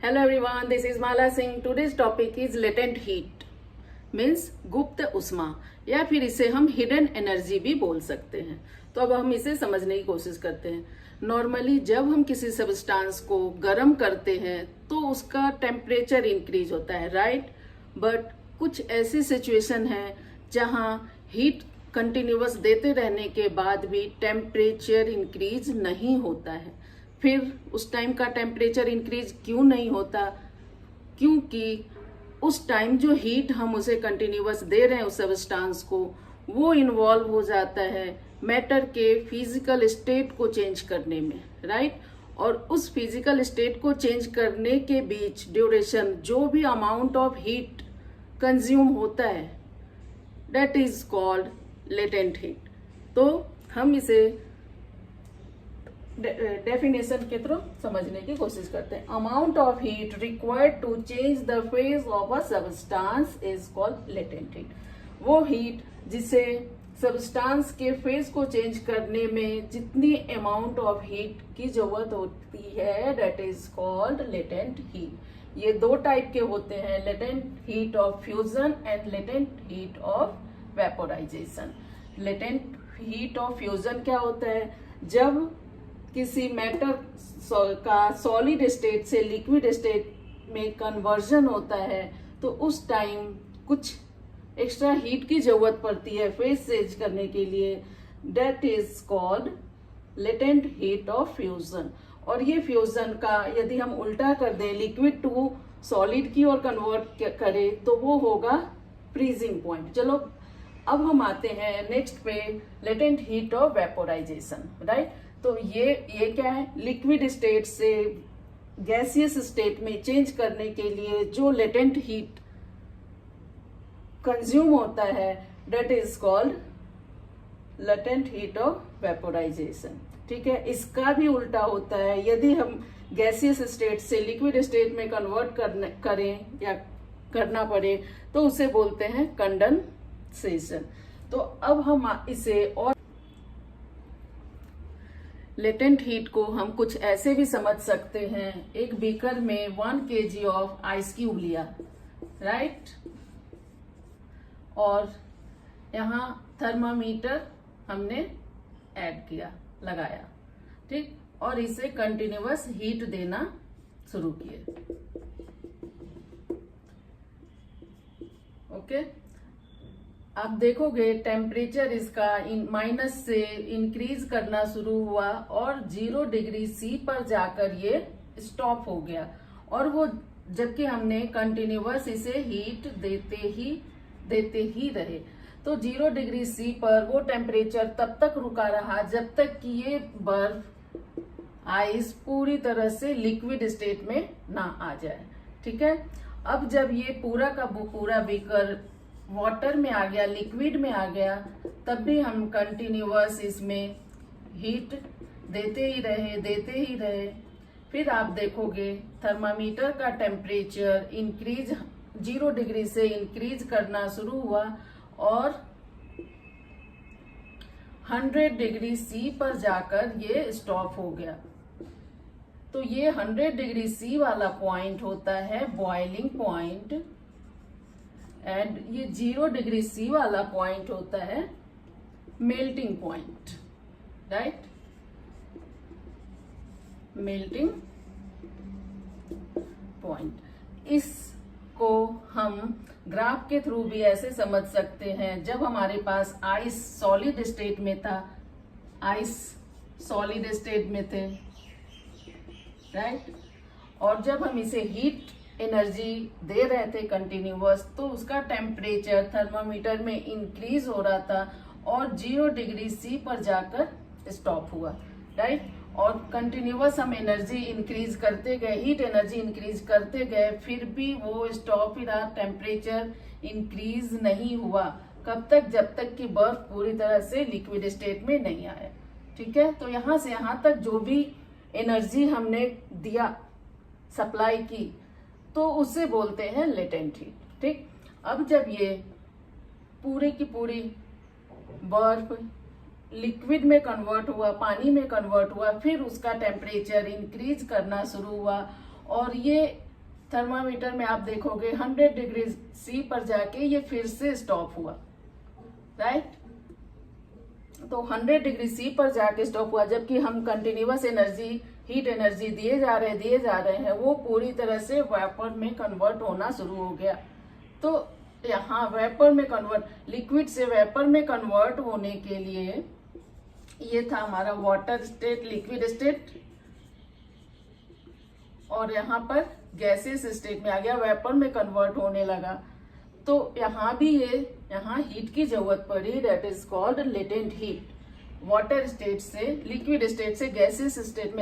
Hello everyone, this is Mala Singh. Today's topic is latent heat, means गुप्त उष्मा, या फिर इसे हम हिडन एनर्जी भी बोल सकते हैं। तो अब हम इसे समझने की कोशिश करते हैं। नॉर्मली जब हम किसी सब्सटेंस को गर्म करते हैं तो उसका टेम्परेचर इंक्रीज होता है, राइट। बट कुछ ऐसी सिचुएशन है जहां हीट कंटिन्यूअस देते रहने के बाद भी टेम्परेचर इंक्रीज नहीं होता है। फिर उस टाइम का टेम्परेचर इंक्रीज क्यों नहीं होता? क्योंकि उस टाइम जो हीट हम उसे कंटिन्यूअस दे रहे हैं उस सब्सटेंस को, वो इन्वॉल्व हो जाता है मैटर के फिजिकल स्टेट को चेंज करने में, राइट। और उस फिजिकल स्टेट को चेंज करने के बीच ड्यूरेशन जो भी अमाउंट ऑफ हीट कंज्यूम होता है, that is called latent heat. तो हम इसे डेफिनेशन के थ्रू समझने की कोशिश करते हैं। Amount of heat required to change the phase of a substance is called latent heat. वो हीट जिसे सब्सटेंस के फेज को चेंज करने में जितनी अमाउंट ऑफ हीट की जरूरत होती है, that is called latent heat. ये दो टाइप के होते हैं, latent heat of fusion and latent heat of vaporisation. Latent heat of fusion क्या होता है? जब किसी मैटर का सॉलिड स्टेट से लिक्विड स्टेट में कन्वर्जन होता है तो उस टाइम कुछ एक्स्ट्रा हीट की जरूरत पड़ती है फेज चेंज करने के लिए, that is called latent heat of fusion. और ये फ्यूजन का यदि हम उल्टा कर दें, लिक्विड टू सॉलिड की ओर कन्वर्ट करें, तो वो होगा फ्रीजिंग पॉइंट। चलो अब हम आते हैं नेक्स्ट पे, latent heat of vaporisation, right. तो ये क्या है? लिक्विड स्टेट से गैसियस स्टेट में चेंज करने के लिए जो लेटेंट हीट कंज्यूम होता है, that is called latent heat of vaporisation, ठीक है। इसका भी उल्टा होता है, यदि हम गैसियस स्टेट से लिक्विड स्टेट में कन्वर्ट करें या करना पड़े तो उसे बोलते हैं कंडेंसेशन। तो अब हम इसे और लेटेंट हीट को हम कुछ ऐसे भी समझ सकते हैं, एक बीकर में 1 kg ऑफ आइस क्यूब लिया, राइट, और यहाँ थर्मामीटर हमने ऐड किया, लगाया, ठीक, और इसे कंटिन्यूअस हीट देना शुरू किए, ओके। आप देखोगे टेम्परेचर इसका माइनस से इंक्रीज करना शुरू हुआ और 0 डिग्री सी पर जाकर ये स्टॉप हो गया। और वो जबकि हमने कंटिन्यूअस इसे हीट देते ही रहे, तो 0 डिग्री सी पर वो टेम्परेचर तब तक रुका रहा जब तक कि ये बर्फ आइस पूरी तरह से लिक्विड स्टेट में ना आ जाए, ठीक है। अब जब ये पूरा का पूरा बीकर वाटर में आ गया, लिक्विड में आ गया, तब भी हम कंटिन्यूअस इसमें हीट देते ही रहे। फिर आप देखोगे थर्मामीटर का टेम्परेचर इंक्रीज 0 डिग्री से इंक्रीज करना शुरू हुआ और 100 डिग्री सी पर जाकर ये स्टॉप हो गया। तो ये 100 डिग्री सी वाला पॉइंट होता है बॉइलिंग पॉइंट, एंड ये 0 डिग्री सी वाला पॉइंट होता है melting point, right, melting point. इसको हम ग्राफ के थ्रू भी ऐसे समझ सकते हैं, जब हमारे पास आइस सॉलिड स्टेट में था, आइस सॉलिड स्टेट में थे, राइट, और जब हम इसे हीट एनर्जी दे रहे थे कंटिन्यूअस, तो उसका टेम्परेचर थर्मामीटर में इंक्रीज हो रहा था और 0 डिग्री सी पर जाकर स्टॉप हुआ, राइट। और कंटिन्यूअस हम एनर्जी इंक्रीज करते गए, हीट एनर्जी इंक्रीज करते गए, फिर भी वो स्टॉप ही रहा, टेम्परेचर इंक्रीज नहीं हुआ। कब तक? जब तक कि बर्फ पूरी तरह से लिक्विड स्टेट में नहीं आए, ठीक है। तो यहां से यहां तक जो भी एनर्जी हमने दिया, सप्लाई की, तो उसे बोलते हैं लेटेंट हीट, ठीक। अब जब ये पूरी की पूरी बर्फ लिक्विड में कन्वर्ट हुआ, पानी में कन्वर्ट हुआ, फिर उसका टेम्परेचर इंक्रीज करना शुरू हुआ और ये थर्मामीटर में आप देखोगे 100 डिग्री सी पर जाके ये फिर से स्टॉप हुआ, राइट। तो 100 डिग्री सी पर जाके स्टॉप हुआ, जबकि हम कंटिन्यूअस एनर्जी, हीट एनर्जी दिए जा रहे हैं, वो पूरी तरह से वेपर में कन्वर्ट होना शुरू हो गया। तो यहाँ वेपर में कन्वर्ट, लिक्विड से वेपर में कन्वर्ट होने के लिए ये था हमारा वाटर स्टेट, लिक्विड स्टेट, और यहाँ पर गैसेस स्टेट में आ गया, वेपर में कन्वर्ट होने लगा। तो यहाँ भी यहाँ हीट की जरूरत पड़ी, that is called latent heat. Water state से, लिक्विड स्टेट से गैसेस स्टेट में